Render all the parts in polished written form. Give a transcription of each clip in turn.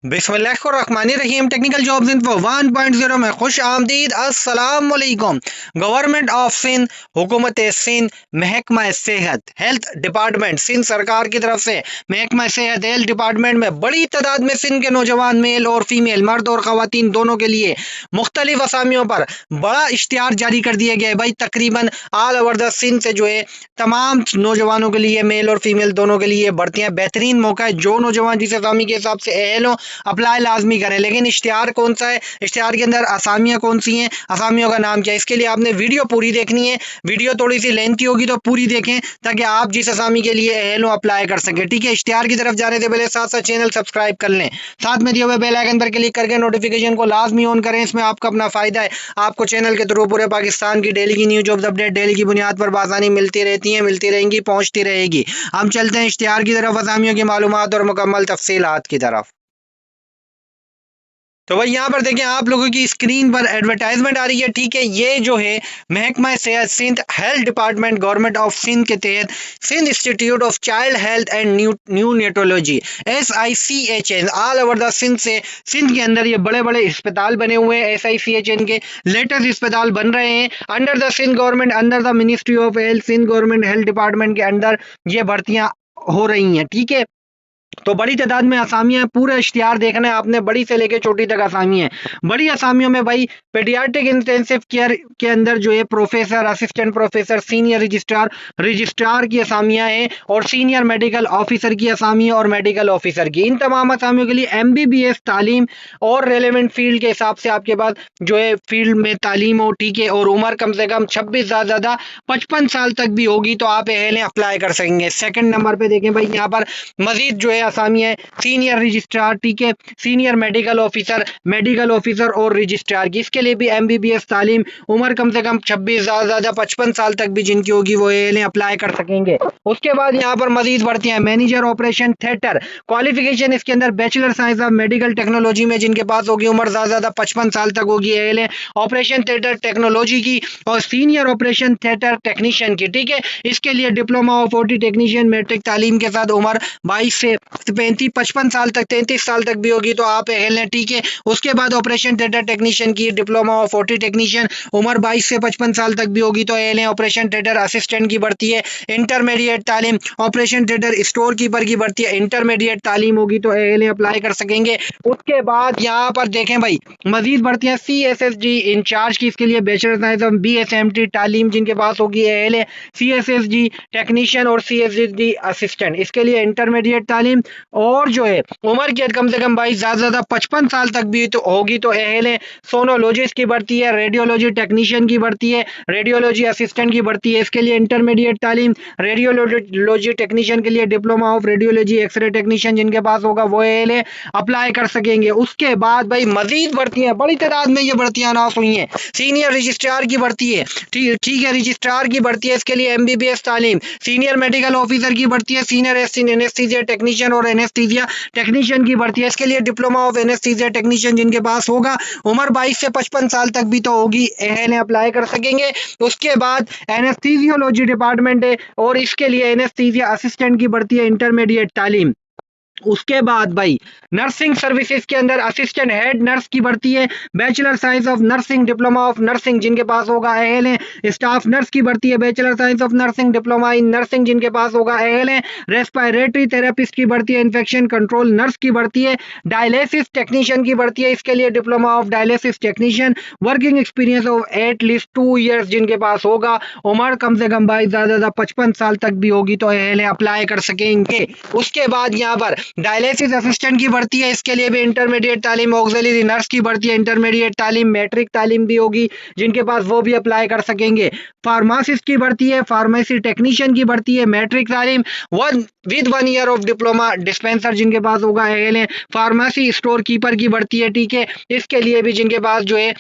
बिस्मिल्लाहिर्रहमानिर्रहीम। Technical jobs info 1.0 में खुश आमदीद। अस्सलाम वालेकुम। गवर्नमेंट ऑफ सिंध, हुकूमत सिंध, महकमा सेहत हेल्थ डिपार्टमेंट सिंध सरकार की तरफ से महकमा सेहत हेल्थ डिपार्टमेंट में बड़ी तादाद में सिंध के नौजवान मेल और फीमेल, मर्द और खवातीन दोनों के लिए मुख्तलिफ असामियों पर बड़ा इश्तिहार जारी कर दिया गया है भाई। तकरीबन ऑल ओवर द सिंध से जो है तमाम नौजवानों के लिए, मेल और फीमेल दोनों के लिए भर्तियां बेहतरीन मौका है। जो नौजवान जिस असामी के हिसाब से अहल हो अप्लाई लाजमी करें। लेकिन इश्तिहार कौन सा है, इश्तिहार के अंदर असामियाँ कौन सी हैं, असामियों का नाम क्या है, इसके लिए आपने वीडियो पूरी देखनी है। वीडियो थोड़ी सी लेंथी होगी तो पूरी देखें ताकि आप जिस असामी के लिए अहल हो अप्लाई कर सकें। ठीक है, इश्तिहार की तरफ जाने से पहले साथ साथ चैनल सब्सक्राइब कर लें, साथ में दिए हुए बेल आइकन पर क्लिक करके नोटिफिकेशन को लाजमी ऑन करें। इसमें आपका अपना फायदा है। आपको चैनल के थ्रू पूरे पाकिस्तान की डेली की न्यूज जॉब्स अपडेट डेली की बुनियाद पर बासानी मिलती रहती हैं, मिलती रहेंगी, पहुंचती रहेगी। हम चलते हैं इश्तिहार की तरफ, असामियों की मालूमात और मुकम्मल तफसीलात की तरफ। तो भाई यहाँ पर देखें, आप लोगों की स्क्रीन पर एडवर्टाइजमेंट आ रही है। ठीक है, ये जो है महकमा सेहत Sindh health department government of Sindh के तहत Sindh institute of child health and neonatology SICHN all over the Sindh से सिंध के अंदर ये बड़े बड़े अस्पताल बने हुए हैं। SICHN के लेटेस्ट अस्पताल बन रहे हैं under the Sindh government, under the ministry of health, Sindh government health department के अंदर ये भर्तियां हो रही हैं। ठीक है, तो बड़ी तादाद में असामियां, पूरा इश्तिहार देखना है आपने, बड़ी से लेकर छोटी तक असामी है। बड़ी असामियों में भाई पेडियाट्रिक इंटेंसिव केयर के अंदर जो है professor, assistant professor, senior registrar, registrar की असामियां हैं और सीनियर मेडिकल ऑफिसर की असामी और मेडिकल ऑफिसर की। इन तमाम असामियों के लिए MBBS तालीम और रेलेवेंट फील्ड के हिसाब से आपके पास जो है फील्ड में तालीम हो। ठीक है, और उम्र कम से कम 26 ज़्यादा 55 साल तक भी होगी तो आप अहल अप्लाई कर सकेंगे। सेकंड नंबर पे देखें भाई, यहाँ पर मजीद जो है असामी है सीनियर रजिस्ट्रार, ठीक है, सीनियर मेडिकल ऑफिसर और रजिस्ट्रार की। इसके लिए भी MBBS तालीम, उम्र कम से कम 26 ज़्यादा 55 साल तक भी जिनकी होगी वो इन्हें अप्लाई कर सकेंगे। उसके बाद यहाँ पर मजीद बढ़ती हैं मैनेजर ऑपरेशन थिएटर, क्वालिफिकेशन इसके अंदर bachelor science of medical technology में जिनके पास होगी उम्र ज़्यादा 55 साल तक होगी एल ऑपरेशन थिएटर टेक्नोलॉजी की और सीनियर ऑपरेशन थिएटर टेक्नीशियन की। ठीक है, इसके लिए diploma of OT technician matric तालीम के साथ उम्र 22 से 55 साल तक, 33 साल तक भी होगी तो आप अहल हैं। ठीक है, उसके बाद ऑपरेशन थिएटर टेक्नीशियन की डिप्लोमा ऑफ OT टेक्नीशियन, उम्र 22 से 55 साल तक भी होगी तो अहल हैं। ऑपरेशन थिएटर असिस्टेंट की बढ़ती है, इंटरमीडिएट तालीम, ऑपरेशन थिएटर स्टोर कीपर की बढ़ती है, इंटरमीडिएट तालीम होगी तो अहल हैं अप्लाई कर सकेंगे। उसके बाद यहाँ पर देखें भाई मजीद बढ़ती है CSSG इंचार्ज की, इसके लिए बैचलर साइंस ऑफ BSMT तालीम जिनके पास होगी अहल है। CSSG टेक्नीशियन और CSSG असिस्टेंट, इसके लिए इंटरमीडिएट तालीम और जो है उम्र की कम से कम 22 ज़्यादा 55 साल तक भी तो होगी तो अहल है। सोनोलॉजिस्ट की बढ़ती है, रेडियोलॉजी टेक्नीशियन की बढ़ती है, रेडियोलॉजी असिस्टेंट की बढ़ती है, इसके लिए इंटरमीडिएट तालीम। रेडियोलॉजी टेक्नीशियन के लिए diploma of radiology x ray technician जिनके पास होगा वो अहल है अप्लाई कर सकेंगे। उसके बाद भाई मजीद बढ़ती है, बड़ी तादाद में ये बढ़तियां अनाउंस हुई हैं। सीनियर रजिस्ट्रार की बढ़ती है, ठीक है, रजिस्ट्रार की बढ़ती है, इसके लिए MBBS तालीम। सीनियर मेडिकल ऑफिसर की बढ़ती है, सीनियर एनेस्थीसिया टेक्नीशियन और एनेस्थीसिया टेक्नीशियन की बढ़ती है, इसके लिए डिप्लोमा ऑफ एनेस्थीसिया टेक्नीशियन जिनके पास होगा उम्र 22 से 55 साल तक भी तो होगी अहल अप्लाई कर सकेंगे। उसके बाद एनेस्थीसियोलॉजी डिपार्टमेंट है और इसके लिए एनेस्थीसिया असिस्टेंट की बढ़ती है, इंटरमीडिएट तालीम। उसके बाद भाई नर्सिंग सर्विसेज के अंदर असिस्टेंट हेड नर्स की बढ़ती है, bachelor science of nursing, diploma of nursing जिनके पास होगा अहल है। स्टाफ नर्स की बढ़ती है, bachelor science of nursing, diploma in nursing जिनके पास होगा अहल है। रेस्पिरेटरी थेरेपिस्ट की बढ़ती है, इन्फेक्शन कंट्रोल नर्स की बढ़ती है, डायलिसिस टेक्नीशियन की बढ़ती है, इसके लिए diploma of dialysis technician, working experience of at least 2 years जिनके पास होगा, उम्र कम से कम 22 ज़्यादा 55 साल तक भी होगी तो अहल अप्लाई कर सकेंगे। उसके बाद यहाँ पर डायलिसिस असिस्टेंट की बढ़ती है, इसके लिए भी इंटरमीडिएट तालीम। ऑक्सिलरी नर्स की बढ़ती है, इंटरमीडिएट तालीम, मैट्रिक तालीम भी होगी जिनके पास वो भी अप्लाई कर सकेंगे। फार्मासिस्ट की बढ़ती है, फार्मेसी टेक्नीशियन की बढ़ती है, मैट्रिक तालीम with 1 year of diploma dispenser जिनके पास होगा अहल है। फार्मेसी स्टोर कीपर की बढ़ती है, ठीक है, इसके लिए भी जिनके पास जो है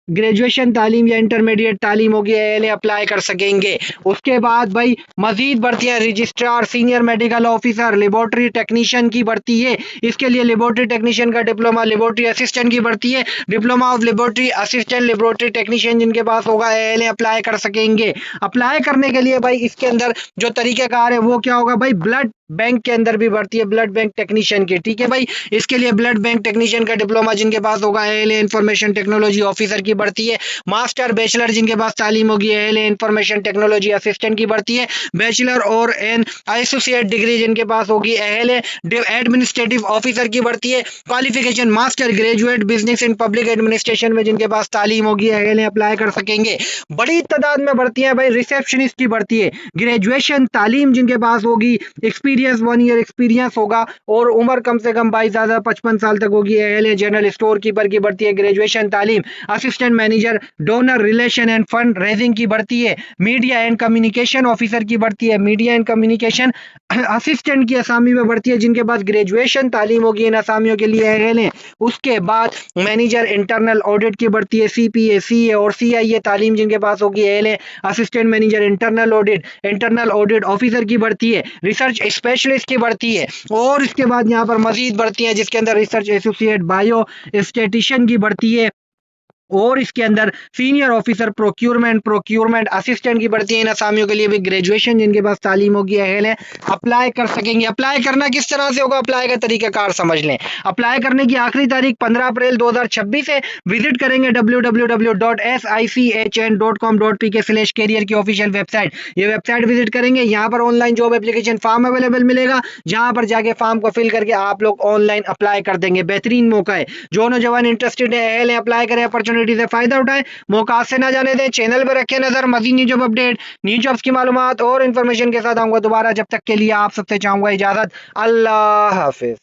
ग्रेजुएशन तालीम या इंटरमीडिएट तालीम होगी ALA अप्लाई कर सकेंगे। उसके बाद भाई मजीद भर्तियां registrar, senior medical officer, laboratory technician की भर्ती है। इसके लिए लेबोरेटरी टेक्नीशियन का डिप्लोमा, लेबोरेटरी असिस्टेंट की भर्ती है, diploma of laboratory assistant, laboratory technician जिनके पास होगा ALA अप्लाई कर सकेंगे। अप्लाई करने के लिए भाई इसके अंदर जो तरीकेकार है वो क्या होगा भाई, ब्लड बैंक के अंदर भी भर्ती है, ब्लड बैंक टेक्नीशियन की, ठीक है भाई। इसके लिए ब्लड बैंक टेक्नीशियन का डिप्लोमा जिनके पास होगा ALA इंफॉर्मेशन टेक्नोलॉजी ऑफिसर की भर्ती है। मास्टर बैचलर जिनके पास तालीम होगी ALA इंफॉर्मेशन टेक्नोलॉजी असिस्टेंट की भर्ती है। बैचलर और एन एसोसिएट डिग्री जिनके पास होगी ALA एडमिनिस्ट्रेटिव ऑफिसर की भर्ती है। Qualification master graduate business in public administration में जिनके पास तालीम होगी ALA अप्लाई कर सकेंगे। बड़ी तादाद में भर्तियां भाई रिसेप्शनिस्ट की भर्ती है। ग्रेजुएशन तालीम जिनके पास होगी, एक्सपीरियंस 1 ईयर एक्सपीरियंस होगा और उम्र कम से कम भाई ज्यादा 55 साल तक होगी। ALA जनरल स्टोर कीपर की भर्ती है। ग्रेजुएशन तालीम assistant manager donor relation end fund raising की भर्ती है। मीडिया एंड कम्युनिकेशन ऑफिसर की भर्ती है। मीडिया एंड कम्युनिकेशन असिस्टेंट की असामी में भर्ती है जिनके पास ग्रेजुएशन तालीम होगी इन असामियों के लिए ALA। उसके बाद मैनेजर इंटरनल ऑडिट की भर्ती है। CPA, CA और CIA तालीम जिनके पास होगी ALA assistant manager internal audit officer की भर्ती है। रिसर्च स्पेशलिस्ट की भर्ती है। और इसके बाद यहाँ पर मजीद भर्ती है जिसके अंदर रिसर्च एसोसिएट बायो स्टेटिशियन की भर्ती है। और इसके अंदर सीनियर ऑफिसर प्रोक्यूरमेंट असिस्टेंट की भर्ती है। इन असामियों के लिए भी ग्रेजुएशन जिनके पास तालीम होगी ALA अप्लाई कर सकेंगे। अप्लाई करना किस तरह से होगा, अप्लाई का तरीकाकार समझ लें। अप्लाई करने की आखिरी तारीख 15 अप्रैल 2026 है। विजिट करेंगे www.sichn.com.pk/career की ऑफिशियल वेबसाइट। ये वेबसाइट विजिट करेंगे, यहाँ पर online job application form available मिलेगा, जहां पर जाके फॉर्म को फिल करके आप लोग ऑनलाइन अप्लाई कर देंगे। बेहतरीन मौका है, जो नौजवान इंटरेस्टेड है ALA अप्लाई करें, अपॉर्चुनिटी से फायदा उठाएं, मौका से ना जाने दें। चैनल पर रखें नजर, मजीद new job update, new jobs की मालूमात और इन्फॉर्मेशन के साथ आऊंगा दोबारा। जब तक के लिए आप सबसे चाहूंगा इजाजत। अल्लाह हाफिज।